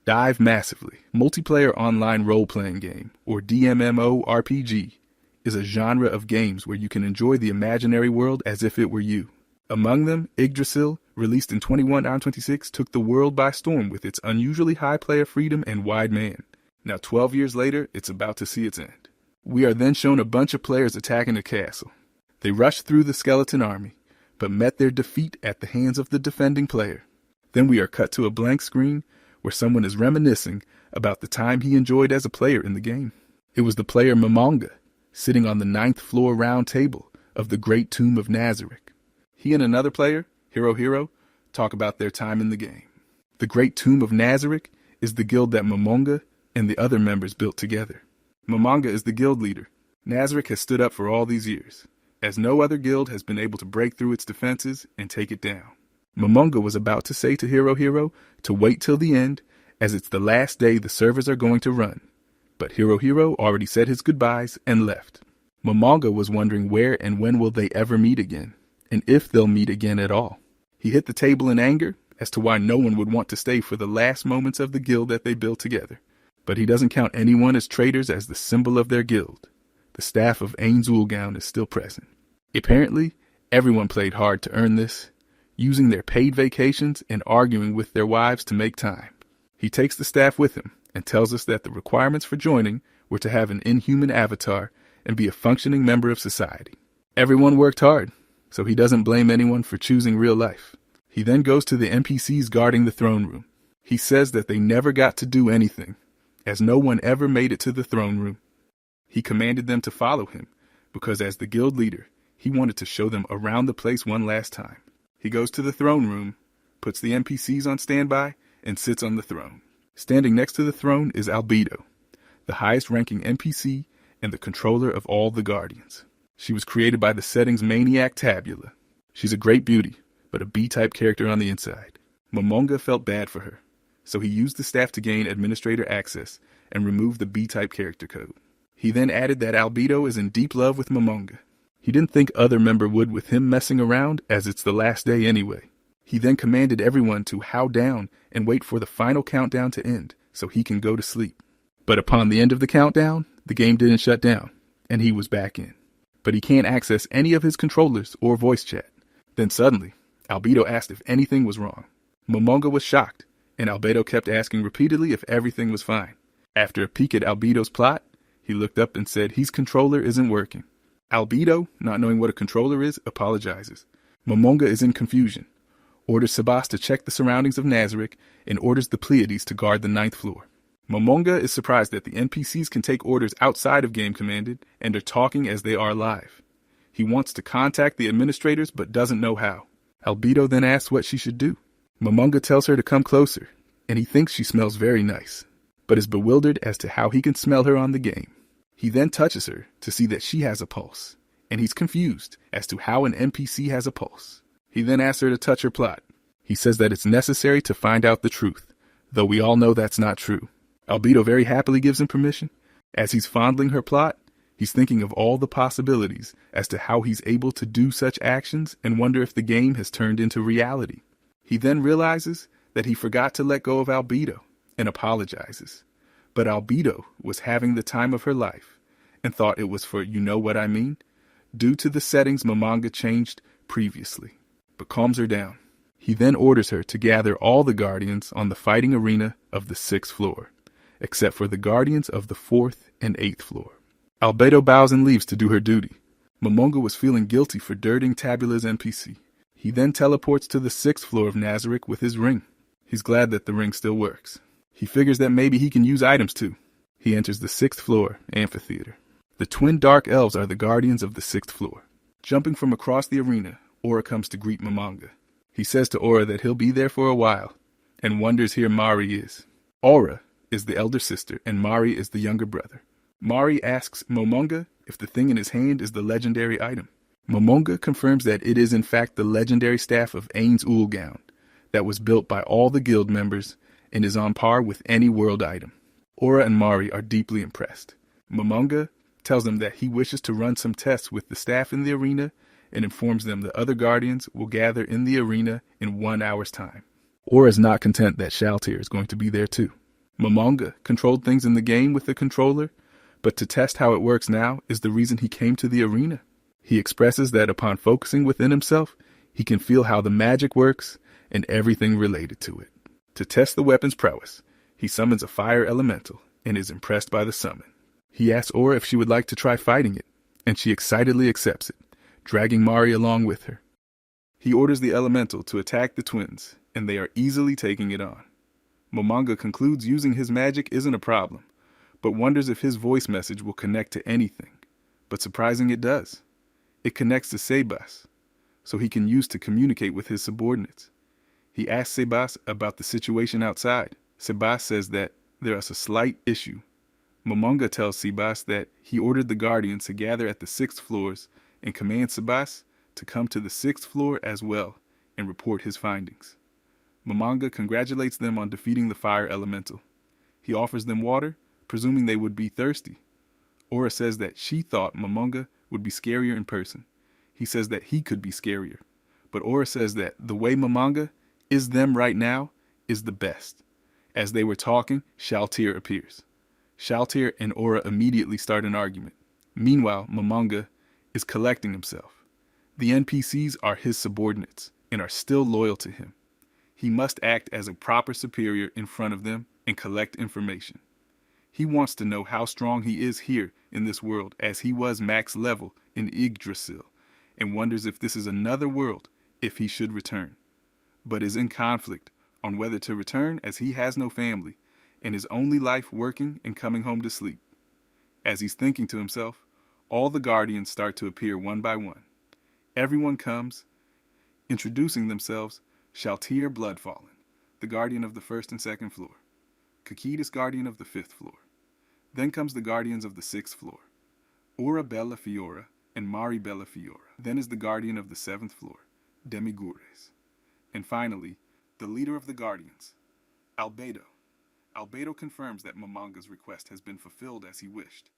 Dive Massively, multiplayer online role-playing game, or DMMORPG, is a genre of games where you can enjoy the imaginary world as if it were you. Among them, Yggdrasil, released in 21/26, took the world by storm with its unusually high player freedom and wide man. Now 12 years later, it's about to see its end. We are then shown a bunch of players attacking a castle. They rushed through the skeleton army, but met their defeat at the hands of the defending player. Then we are cut to a blank screen where someone is reminiscing about the time he enjoyed as a player in the game. It was the player Momonga, sitting on the 9th floor round table of the Great Tomb of Nazarick. He and another player, Hero, talk about their time in the game. The Great Tomb of Nazarick is the guild that Momonga and the other members built together. Momonga is the guild leader. Nazarick has stood up for all these years, as no other guild has been able to break through its defenses and take it down. Momonga was about to say to Hero to wait till the end, as it's the last day the servers are going to run. But Hero already said his goodbyes and left. Momonga was wondering where and when will they ever meet again, and if they'll meet again at all. He hit the table in anger as to why no one would want to stay for the last moments of the guild that they built together. But he doesn't count anyone as traitors, as the symbol of their guild, the staff of Ainz-Ulgaun, is still present. Apparently, everyone played hard to earn this, using their paid vacations and arguing with their wives to make time. He takes the staff with him and tells us that the requirements for joining were to have an inhuman avatar and be a functioning member of society. Everyone worked hard, so he doesn't blame anyone for choosing real life. He then goes to the NPCs guarding the throne room. He says that they never got to do anything, as no one ever made it to the throne room. He commanded them to follow him, because as the guild leader, he wanted to show them around the place one last time. He goes to the throne room, puts the NPCs on standby, and sits on the throne. Standing next to the throne is Albedo, the highest-ranking NPC and the controller of all the Guardians. She was created by the setting's maniac Tabula. She's a great beauty, but a B-type character on the inside. Momonga felt bad for her, so he used the staff to gain administrator access and remove the B-type character code. He then added that Albedo is in deep love with Momonga. He didn't think other member would with him messing around, as it's the last day anyway. He then commanded everyone to howl down and wait for the final countdown to end so he can go to sleep. But upon the end of the countdown, the game didn't shut down, and he was back in. But he can't access any of his controllers or voice chat. Then suddenly, Albedo asked if anything was wrong. Momonga was shocked, and Albedo kept asking repeatedly if everything was fine. After a peek at Albedo's plot, he looked up and said his controller isn't working. Albedo, not knowing what a controller is, apologizes. Momonga is in confusion, orders Sabas to check the surroundings of Nazarick, and orders the Pleiades to guard the 9th floor. Momonga is surprised that the NPCs can take orders outside of Game Commanded and are talking as they are live. He wants to contact the administrators but doesn't know how. Albedo then asks what she should do. Momonga tells her to come closer, and he thinks she smells very nice, but is bewildered as to how he can smell her on the game. He then touches her to see that she has a pulse, and he's confused as to how an NPC has a pulse. He then asks her to touch her plot. He says that it's necessary to find out the truth, though we all know that's not true. Albedo very happily gives him permission. As he's fondling her plot, he's thinking of all the possibilities as to how he's able to do such actions and wonder if the game has turned into reality. He then realizes that he forgot to let go of Albedo and apologizes. But Albedo was having the time of her life and thought it was for you know what I mean, due to the settings Momonga changed previously, but calms her down. He then orders her to gather all the Guardians on the fighting arena of the 6th floor, except for the Guardians of the 4th and 8th floor. Albedo bows and leaves to do her duty. Momonga was feeling guilty for dirtying Tabula's NPC. He then teleports to the 6th floor of Nazarick with his ring. He's glad that the ring still works. He figures that maybe he can use items too. He enters the 6th floor amphitheater. The twin dark elves are the guardians of the 6th floor. Jumping from across the arena, Aura comes to greet Momonga. He says to Aura that he'll be there for a while, and wonders here Mari is. Aura is the elder sister, and Mari is the younger brother. Mari asks Momonga if the thing in his hand is the legendary item. Momonga confirms that it is in fact the legendary staff of Ainz-Ulgaun that was built by all the guild members and is on par with any world item. Aura and Mari are deeply impressed. Momonga tells them that he wishes to run some tests with the staff in the arena and informs them the other guardians will gather in the arena in 1 hour's time. Aura is not content that Shaltir is going to be there too. Momonga controlled things in the game with the controller, but to test how it works now is the reason he came to the arena. He expresses that upon focusing within himself, he can feel how the magic works and everything related to it. To test the weapon's prowess, he summons a fire elemental and is impressed by the summon. He asks Aura if she would like to try fighting it, and she excitedly accepts it, dragging Mari along with her. He orders the elemental to attack the twins, and they are easily taking it on. Momonga concludes using his magic isn't a problem, but wonders if his voice message will connect to anything. But surprising it does. It connects to Sebas, so he can use to communicate with his subordinates. He asks Sebas about the situation outside. Sebas says that there is a slight issue. Momonga tells Sebas that he ordered the Guardians to gather at the 6th floors and commands Sebas to come to the 6th floor as well and report his findings. Momonga congratulates them on defeating the fire elemental. He offers them water, presuming they would be thirsty. Aura says that she thought Momonga would be scarier in person. He says that he could be scarier. But Aura says that the way Momonga is them right now is the best. As they were talking, Shaltir appears. Shaltir and Aura immediately start an argument. Meanwhile, Momonga is collecting himself. The NPCs are his subordinates and are still loyal to him. He must act as a proper superior in front of them and collect information. He wants to know how strong he is here in this world as he was max level in Yggdrasil, and wonders if this is another world if he should return, but is in conflict on whether to return as he has no family and his only life working and coming home to sleep. As he's thinking to himself, all the Guardians start to appear one by one. Everyone comes, introducing themselves: Shaltir Bloodfallen, the Guardian of the 1st and 2nd floor. Kakidis, Guardian of the 5th floor. Then comes the Guardians of the 6th floor, Aura Bella Fiora and Mari Bella Fiora. Then is the Guardian of the 7th floor, Demigures. And finally, the leader of the Guardians, Albedo. Albedo confirms that Momonga's request has been fulfilled as he wished.